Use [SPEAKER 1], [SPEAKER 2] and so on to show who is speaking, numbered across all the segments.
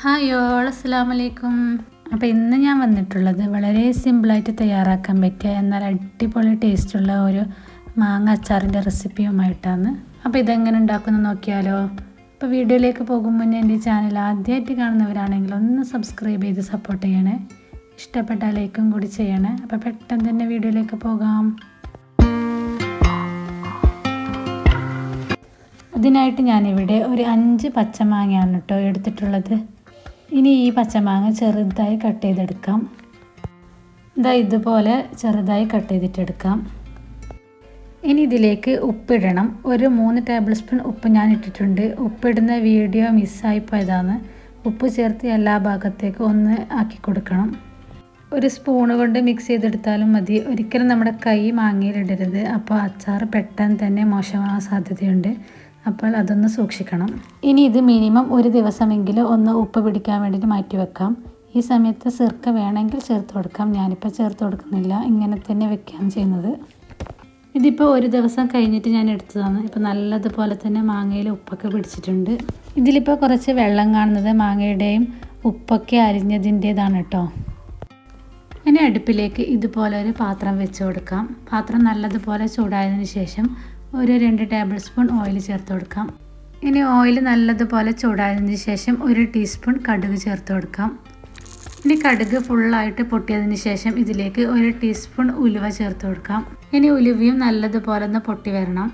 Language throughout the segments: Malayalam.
[SPEAKER 1] ഹായ് ഓൾ, അസ്സലാമു അലൈക്കും. അപ്പോൾ ഇന്ന് ഞാൻ വന്നിട്ടുള്ളത് വളരെ സിമ്പിളായിട്ട് തയ്യാറാക്കാൻ പറ്റിയ എന്നാൽ അടിപൊളി ടേസ്റ്റുള്ള ഒരു മാങ്ങ അച്ചാറിൻ്റെ റെസിപ്പിയുമായിട്ടാണ്. അപ്പോൾ ഇതെങ്ങനെ ഉണ്ടാക്കുന്നത് നോക്കിയാലോ. അപ്പോൾ വീഡിയോയിലേക്ക് പോകും മുന്നേ എൻ്റെ ചാനൽ ആദ്യമായിട്ട് കാണുന്നവരാണെങ്കിൽ ഒന്ന് സബ്സ്ക്രൈബ് ചെയ്ത് സപ്പോർട്ട് ചെയ്യണേ. ഇഷ്ടപ്പെട്ട ലൈക്കും കൂടി ചെയ്യണേ. അപ്പോൾ പെട്ടെന്ന് തന്നെ വീഡിയോയിലേക്ക് പോകാം. അതിനായിട്ട് ഞാനിവിടെ ഒരു 5 പച്ചമാങ്ങയാണ് കേട്ടോ എടുത്തിട്ടുള്ളത്. ഇനി ഈ പച്ചമാങ്ങ ചെറുതായി കട്ട് ചെയ്തെടുക്കാം. ഇതുപോലെ ചെറുതായി കട്ട് ചെയ്തിട്ടെടുക്കാം. ഇനി ഇതിലേക്ക് ഉപ്പിടണം. ഒരു 3 ടേബിൾ സ്പൂൺ ഉപ്പ് ഞാൻ ഇട്ടിട്ടുണ്ട്. ഉപ്പിടുന്ന വീഡിയോ മിസ്സായി പോയതാണ്. ഉപ്പ് ചേർത്ത് എല്ലാ ഭാഗത്തേക്കും ഒന്ന് ആക്കി കൊടുക്കണം. ഒരു സ്പൂണ് കൊണ്ട് മിക്സ് ചെയ്തെടുത്താലും മതി. ഒരിക്കലും നമ്മുടെ കൈ മാങ്ങയിലിടരുത്. അപ്പോൾ അച്ചാർ പെട്ടെന്ന് തന്നെ മോശമാകാൻ സാധ്യതയുണ്ട്. അപ്പോൾ അതൊന്ന് സൂക്ഷിക്കണം. ഇനി ഇത് മിനിമം ഒരു ദിവസമെങ്കിലും ഒന്ന് ഉപ്പ് പിടിക്കാൻ വേണ്ടിയിട്ട് മാറ്റി വെക്കാം. ഈ സമയത്ത് സിർക്ക വേണമെങ്കിൽ ചേർത്ത് കൊടുക്കാം. ഞാനിപ്പോൾ ചേർത്ത് കൊടുക്കുന്നില്ല, ഇങ്ങനെ തന്നെ വെക്കുകയാണ് ചെയ്യുന്നത്. ഇതിപ്പോൾ ഒരു ദിവസം കഴിഞ്ഞിട്ട് ഞാൻ എടുത്തതാണ്. ഇപ്പോൾ നല്ലതുപോലെ തന്നെ മാങ്ങയിൽ ഉപ്പൊക്കെ പിടിച്ചിട്ടുണ്ട്. ഇതിലിപ്പോൾ കുറച്ച് വെള്ളം കാണുന്നത് മാങ്ങയുടെയും ഉപ്പൊക്കെ അരിഞ്ഞതിൻ്റേതാണ് കേട്ടോ. ഇനി അടുപ്പിലേക്ക് ഇതുപോലെ ഒരു പാത്രം വെച്ച് കൊടുക്കാം. പാത്രം നല്ലതുപോലെ ചൂടായതിനു ശേഷം ഒരു 2 ടേബിൾ സ്പൂൺ ഓയിൽ ചേർത്ത് കൊടുക്കാം. ഇനി ഓയിൽ നല്ലതുപോലെ ചൂടായതിന് ശേഷം 1 ടീസ്പൂൺ കടുക് ചേർത്ത് കൊടുക്കാം. ഇനി കടുക് ഫുള്ളായിട്ട് പൊട്ടിയതിന് ശേഷം ഇതിലേക്ക് 1 ടീസ്പൂൺ ഉലുവ ചേർത്ത് കൊടുക്കാം. ഇനി ഉലുവയും നല്ലതുപോലെ ഒന്ന് പൊട്ടി വരണം.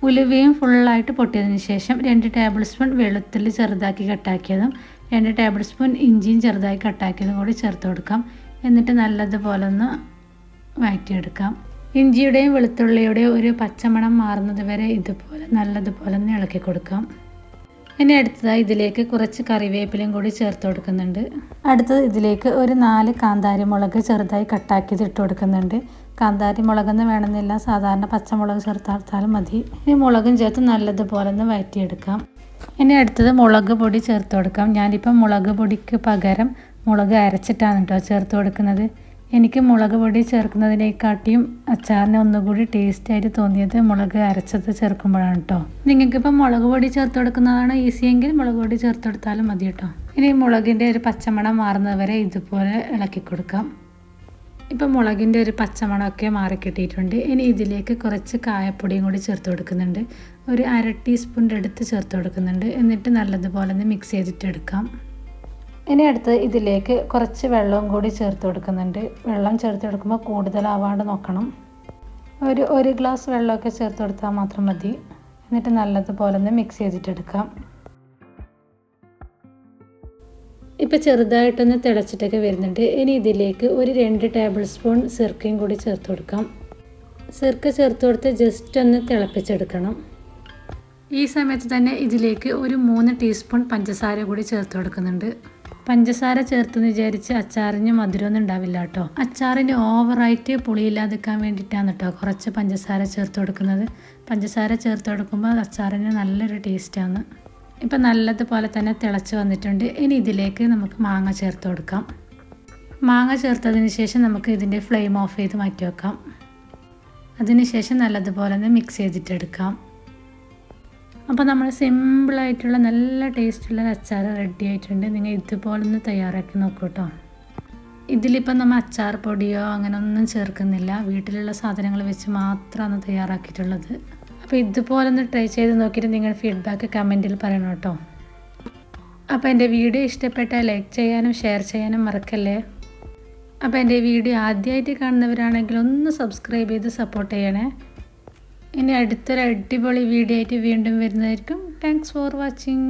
[SPEAKER 1] ഉലുവയും ഫുള്ളായിട്ട് പൊട്ടിയതിന് ശേഷം 2 ടേബിൾ സ്പൂൺ വെളുത്തുള്ളി ചെറുതാക്കി കട്ടാക്കിയതും 2 ടേബിൾ സ്പൂൺ ഇഞ്ചിയും ചെറുതായി കട്ടാക്കിയതും കൂടി ചേർത്ത് കൊടുക്കാം. എന്നിട്ട് നല്ലതുപോലെ ഒന്ന് വഴറ്റിയെടുക്കാം. ഇഞ്ചിയുടെയും വെളുത്തുള്ളിയുടെയും ഒരു പച്ചമണം മാറുന്നത് വരെ ഇതുപോലെ നല്ലതുപോലെ ഒന്ന് ഇളക്കി കൊടുക്കാം. ഇനി അടുത്തതായി ഇതിലേക്ക് കുറച്ച് കറിവേപ്പിലയും കൂടി ചേർത്ത് കൊടുക്കുന്നുണ്ട്. അടുത്തത് ഇതിലേക്ക് ഒരു 4 കാന്താരി മുളക് ചെറുതായി കട്ടാക്കിയത് ഇട്ട് കൊടുക്കുന്നുണ്ട്. കാന്താരി മുളകൊന്നും വേണമെന്നില്ല, സാധാരണ പച്ചമുളക് ചേർത്താലും മതി. ഇനി മുളകും ചേർത്ത് നല്ലതുപോലെ ഒന്ന് വഴറ്റിയെടുക്കാം. ഇനി അടുത്തത് മുളക് പൊടി ചേർത്ത് കൊടുക്കാം. ഞാനിപ്പം മുളക് പൊടിക്ക് പകരം മുളക് അരച്ചിട്ടാണ് കേട്ടോ ചേർത്ത് കൊടുക്കുന്നത്. എനിക്ക് മുളക് പൊടി ചേർക്കുന്നതിനെക്കാട്ടിയും അച്ചാറിന് ഒന്നുകൂടി ടേസ്റ്റായിട്ട് തോന്നിയത് മുളക് അരച്ചത് ചേർക്കുമ്പോഴാണ് കേട്ടോ. നിങ്ങൾക്കിപ്പോൾ മുളക് പൊടി ചേർത്ത് കൊടുക്കുന്നതാണ് ഈസിയെങ്കിൽ മുളക് പൊടി ചേർത്ത് കൊടുത്താലും മതി കേട്ടോ. ഇനി മുളകിൻ്റെ ഒരു പച്ചമണം മാറുന്നത് വരെ ഇതുപോലെ ഇളക്കി കൊടുക്കാം. ഇപ്പം മുളകിൻ്റെ ഒരു പച്ചമണമൊക്കെ മാറിക്കിട്ടിയിട്ടുണ്ട്. ഇനി ഇതിലേക്ക് കുറച്ച് കായപ്പൊടിയും കൂടി ചേർത്ത് കൊടുക്കുന്നുണ്ട്. ഒരു 1/2 ടീസ്പൂണിൻ്റെ അടുത്ത് ചേർത്ത് കൊടുക്കുന്നുണ്ട്. എന്നിട്ട് നല്ലതുപോലെ ഒന്ന് മിക്സ് ചെയ്തിട്ടെടുക്കാം. ഇനി അടുത്ത് ഇതിലേക്ക് കുറച്ച് വെള്ളവും കൂടി ചേർത്ത് കൊടുക്കുന്നുണ്ട്. വെള്ളം ചേർത്ത് കൊടുക്കുമ്പോൾ കൂടുതലാവാണ്ട് നോക്കണം. ഒരു ഗ്ലാസ് വെള്ളമൊക്കെ ചേർത്ത് കൊടുത്താൽ മാത്രം മതി. എന്നിട്ട് നല്ലതുപോലെ ഒന്ന് മിക്സ് ചെയ്തിട്ടെടുക്കാം. ഇപ്പോൾ ചെറുതായിട്ടൊന്ന് തിളച്ചിട്ടൊക്കെ വരുന്നുണ്ട്. ഇനി ഇതിലേക്ക് ഒരു 2 ടേബിൾ സ്പൂൺ സിർക്കയും കൂടി ചേർത്ത് കൊടുക്കാം. സിർക്ക ചേർത്ത് കൊടുത്ത് ജസ്റ്റ് ഒന്ന് തിളപ്പിച്ചെടുക്കണം. ഈ സമയത്ത് തന്നെ ഇതിലേക്ക് ഒരു 3 ടീസ്പൂൺ പഞ്ചസാര കൂടി ചേർത്ത് കൊടുക്കുന്നുണ്ട്. പഞ്ചസാര ചേർത്തെന്ന് വിചാരിച്ച് അച്ചാറിന് മധുരമൊന്നും ഉണ്ടാവില്ല കേട്ടോ. അച്ചാറിന് ഓവറായിട്ട് പുളിയില്ലാതിരിക്കാൻ വേണ്ടിയിട്ടാണ് കേട്ടോ കുറച്ച് പഞ്ചസാര ചേർത്ത് കൊടുക്കുന്നത്. പഞ്ചസാര ചേർത്ത് കൊടുക്കുമ്പോൾ അച്ചാറിന് നല്ലൊരു ടേസ്റ്റാണ്. ഇപ്പം നല്ലതുപോലെ തന്നെ തിളച്ച് വന്നിട്ടുണ്ട്. ഇനി ഇതിലേക്ക് നമുക്ക് മാങ്ങ ചേർത്ത് കൊടുക്കാം. മാങ്ങ ചേർത്തതിന് ശേഷം നമുക്ക് ഇതിൻ്റെ ഫ്ലെയിം ഓഫ് ചെയ്ത് മാറ്റി വെക്കാം. അതിനുശേഷം നല്ലതുപോലെ ഒന്ന് മിക്സ് ചെയ്തിട്ടെടുക്കാം. അപ്പോൾ നമ്മൾ സിമ്പിളായിട്ടുള്ള നല്ല ടേസ്റ്റുള്ള അച്ചാർ റെഡി ആയിട്ടുണ്ട്. നിങ്ങൾ ഇതുപോലെ ഒന്ന് തയ്യാറാക്കി നോക്കൂ കേട്ടോ. ഇതിലിപ്പം നമ്മൾ അച്ചാർ പൊടിയോ അങ്ങനെ ഒന്നും ചേർക്കുന്നില്ല. വീട്ടിലുള്ള സാധനങ്ങൾ വെച്ച് മാത്രമാണ് തയ്യാറാക്കിയിട്ടുള്ളത്. അപ്പോൾ ഇതുപോലെ ഒന്ന് ട്രൈ ചെയ്ത് നോക്കിയിട്ട് നിങ്ങളുടെ ഫീഡ്ബാക്ക് കമൻറ്റിൽ പറയണം കേട്ടോ. അപ്പോൾ എൻ്റെ വീഡിയോ ഇഷ്ടപ്പെട്ടാൽ ലൈക്ക് ചെയ്യാനും ഷെയർ ചെയ്യാനും മറക്കല്ലേ. അപ്പോൾ എൻ്റെ വീഡിയോ ആദ്യമായിട്ട് കാണുന്നവരാണെങ്കിൽ ഒന്ന് സബ്സ്ക്രൈബ് ചെയ്ത് സപ്പോർട്ട് ചെയ്യണേ. ഇനി അടുത്തൊരു അടിപൊളി വീഡിയോ ആയിട്ട് വീണ്ടും വരുന്നതായിരിക്കും. Thanks for watching.